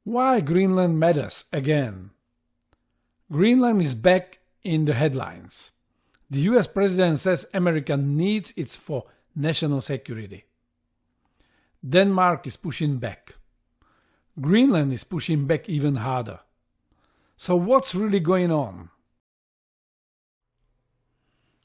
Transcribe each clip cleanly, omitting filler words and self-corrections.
Why Greenland matters again? Greenland is back in the headlines. The US president says America needs it for national security. Denmark is pushing back. Greenland is pushing back even harder. So what's really going on?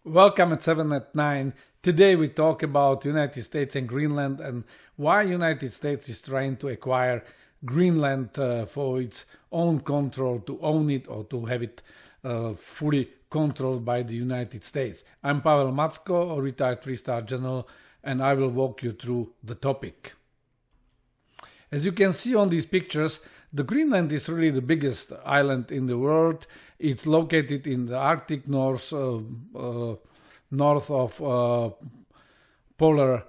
Welcome at 7 at 9. Today we talk about United States and Greenland and why United States is trying to acquire Greenland for its own control, to own it or to have it fully controlled by the United States. I'm Pavel Macko, a retired 3-star general, and I will walk you through the topic. As you can see on these pictures, the Greenland is really the biggest island in the world. It's located in the Arctic north of polar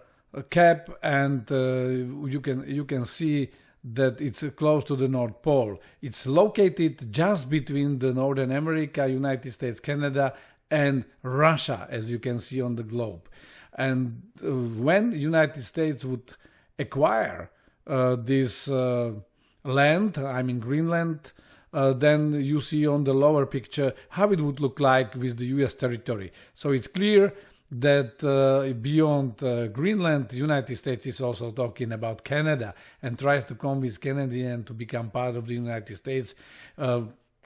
cap, and you can see that it's close to the North Pole. It's located just between the Northern America, United States, Canada, and Russia, as you can see on the globe. And when United States would acquire this land, I mean Greenland, then you see on the lower picture how it would look like with the US territory. So it's clear that beyond Greenland, the United States is also talking about Canada and tries to convince Canadians to become part of the United States.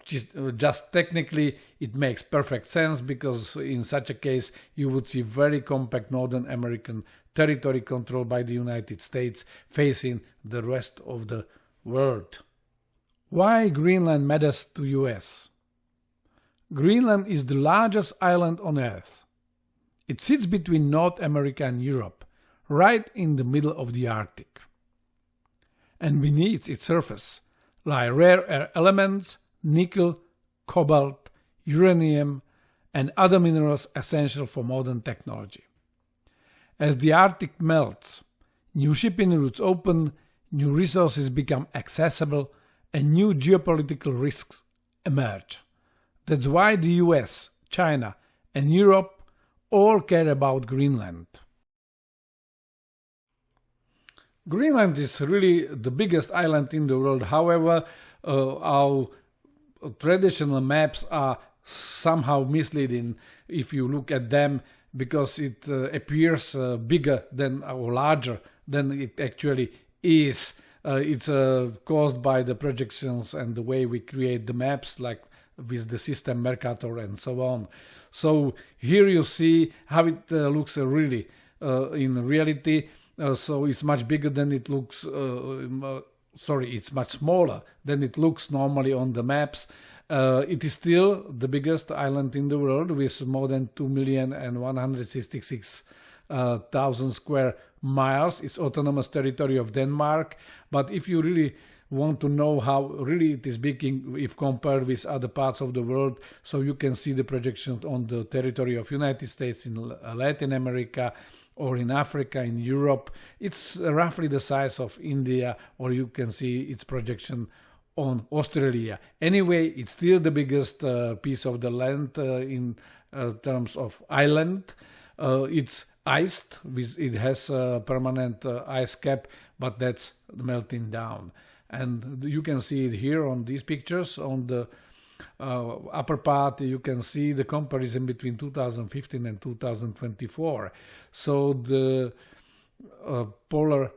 Just technically, it makes perfect sense, because in such a case, you would see very compact Northern American territory controlled by the United States facing the rest of the world. Why Greenland matters to US? Greenland is the largest island on Earth. It sits between North America and Europe, right in the middle of the Arctic. And beneath its surface lie rare earth elements, nickel, cobalt, uranium, and other minerals essential for modern technology. As the Arctic melts, new shipping routes open, new resources become accessible, and new geopolitical risks emerge. That's why the US, China, and Europe all care about Greenland. Greenland is really the biggest island in the world. However, our traditional maps are somehow misleading if you look at them, because it appears bigger than or larger than it actually is. It's caused by the projections and the way we create the maps, like with the system Mercator and so on. So here you see how it looks really in reality. So it's much bigger than it looks, it's much smaller than it looks normally on the maps. It is still the biggest island in the world, with more than 2,166,000 square miles. It's autonomous territory of Denmark. But if you really want to know how really it is big if compared with other parts of the world, so you can see the projections on the territory of United States, in Latin America, or in Africa, in Europe. It's roughly the size of India, or you can see its projection on Australia. Anyway, it's still the biggest piece of the land in terms of island. It's iced, it has a permanent ice cap, but that's melting down. And you can see it here on these pictures. On the upper part, you can see the comparison between 2015 and 2024. So the polar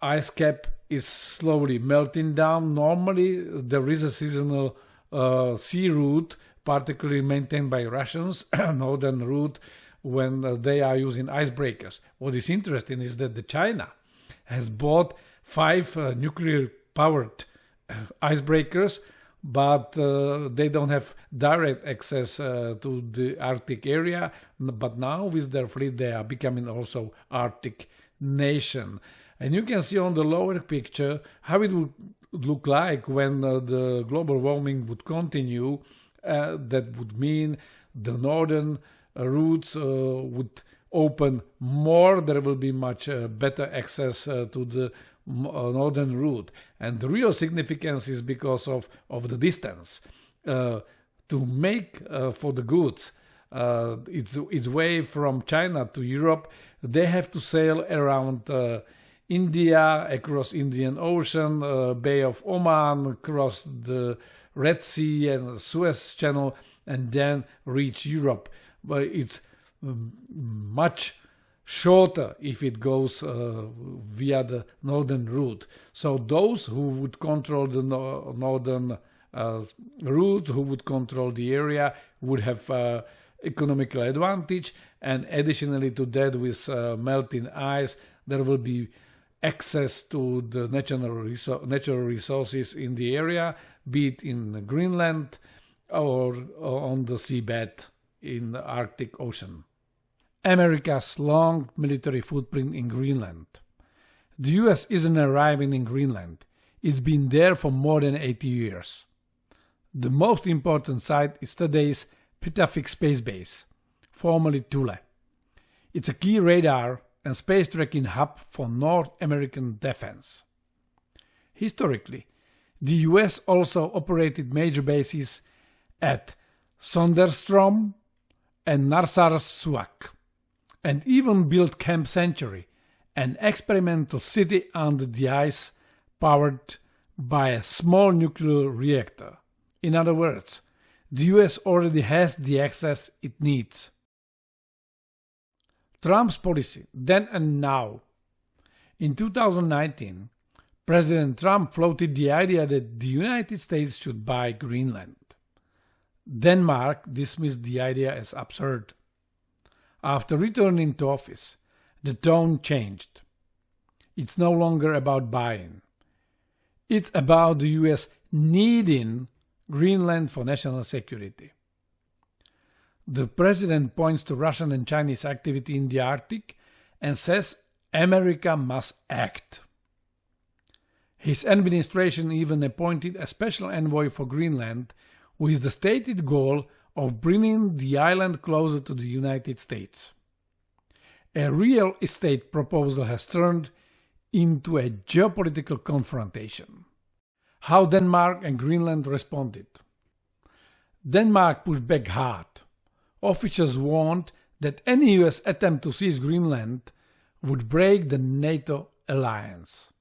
ice cap is slowly melting down. Normally, there is a seasonal sea route, particularly maintained by Russians, northern route, when they are using icebreakers. What is interesting is that China has bought 5 nuclear-powered icebreakers, but they don't have direct access to the Arctic area. But now with their fleet, they are becoming also Arctic nation. And you can see on the lower picture how it would look like when the global warming would continue. That would mean the northern routes would open more. There will be much better access to the northern route, and the real significance is because of the distance. To make for the goods its way from China to Europe, they have to sail around India, across Indian Ocean, Bay of Oman, across the Red Sea and Suez Channel, and then reach Europe. But it's much shorter if it goes via the northern route. So those who would control the northern route, who would control the area, would have economical advantage, and additionally to that, with melting ice, there will be access to the natural resources in the area, be it in Greenland or on the seabed in the Arctic Ocean. America's long military footprint in Greenland. The US isn't arriving in Greenland. It's been there for more than 80 years. The most important site is today's Pitafik Space Base, formerly Thule. It's a key radar and space tracking hub for North American defense. Historically, the US also operated major bases at Sonderstrom and Narsarsuaq, and even built Camp Century, an experimental city under the ice powered by a small nuclear reactor. In other words, the US already has the access it needs. Trump's policy, then and now. In 2019, President Trump floated the idea that the United States should buy Greenland. Denmark dismissed the idea as absurd. After returning to office, the tone changed. It's no longer about buying. It's about the US needing Greenland for national security. The president points to Russian and Chinese activity in the Arctic and says America must act. His administration even appointed a special envoy for Greenland with the stated goal of bringing the island closer to the United States. A real estate proposal has turned into a geopolitical confrontation. How Denmark and Greenland responded. Denmark pushed back hard. Officials warned that any US attempt to seize Greenland would break the NATO alliance.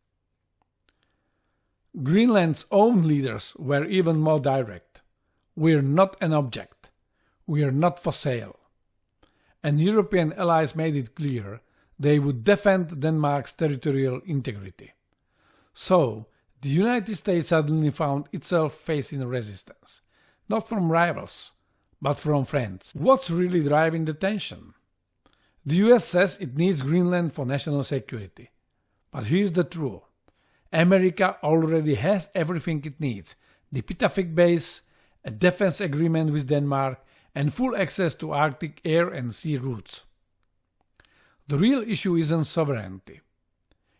Greenland's own leaders were even more direct. "We're not an object. We are not for sale." And European allies made it clear they would defend Denmark's territorial integrity. So, the United States suddenly found itself facing resistance, not from rivals, but from friends. What's really driving the tension? The US says it needs Greenland for national security. But here's the truth. America already has everything it needs: the Pitafik base, a defense agreement with Denmark, and full access to Arctic air and sea routes. The real issue isn't sovereignty.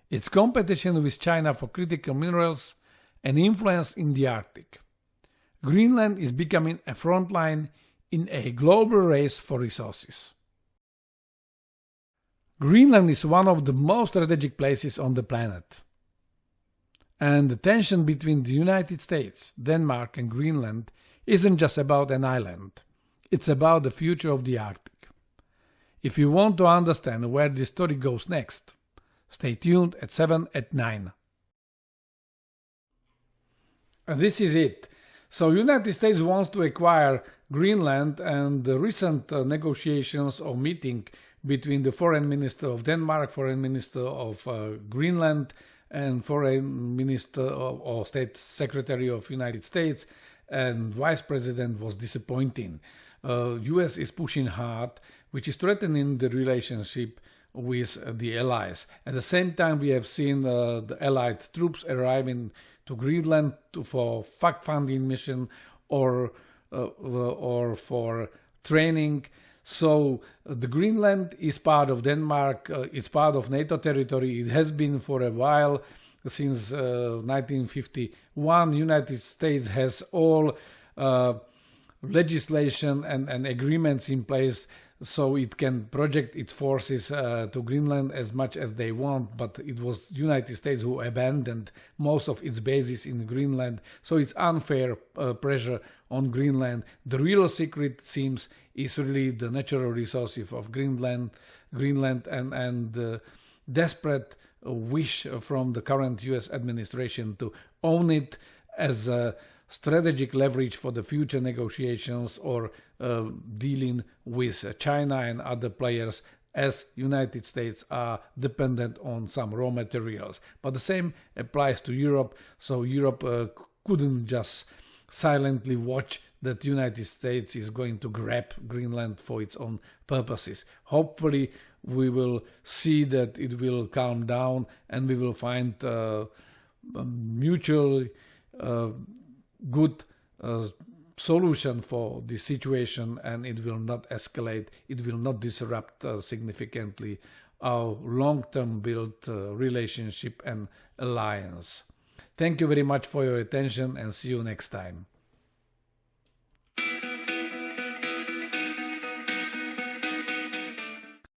It's competition with China for critical minerals and influence in the Arctic. Greenland is becoming a frontline in a global race for resources. Greenland is one of the most strategic places on the planet. And the tension between the United States, Denmark, and Greenland isn't just about an island. It's about the future of the Arctic. If you want to understand where this story goes next, stay tuned at 7 at 9. And this is it. So United States wants to acquire Greenland, and the recent negotiations or meeting between the Foreign Minister of Denmark, Foreign Minister of Greenland, and Foreign Minister or State Secretary of United States and Vice President was disappointing. US is pushing hard, which is threatening the relationship with the allies. At the same time, we have seen the allied troops arriving to Greenland for fact-finding mission or for training. So the Greenland is part of Denmark, it's part of NATO territory. It has been for a while, since 1951. United States has all legislation and agreements in place so it can project its forces to Greenland as much as they want, but it was United States who abandoned most of its bases in Greenland, so it's unfair pressure on Greenland. The real secret seems is really the natural resources of Greenland and desperate wish from the current US administration to own it as a strategic leverage for the future negotiations or dealing with China and other players, as United States are dependent on some raw materials. But the same applies to Europe, so Europe couldn't just silently watch that United States is going to grab Greenland for its own purposes. Hopefully we will see that it will calm down and we will find a mutually good solution for the situation, and it will not escalate, it will not disrupt significantly our long-term built relationship and alliance. Thank you very much for your attention and see you next time.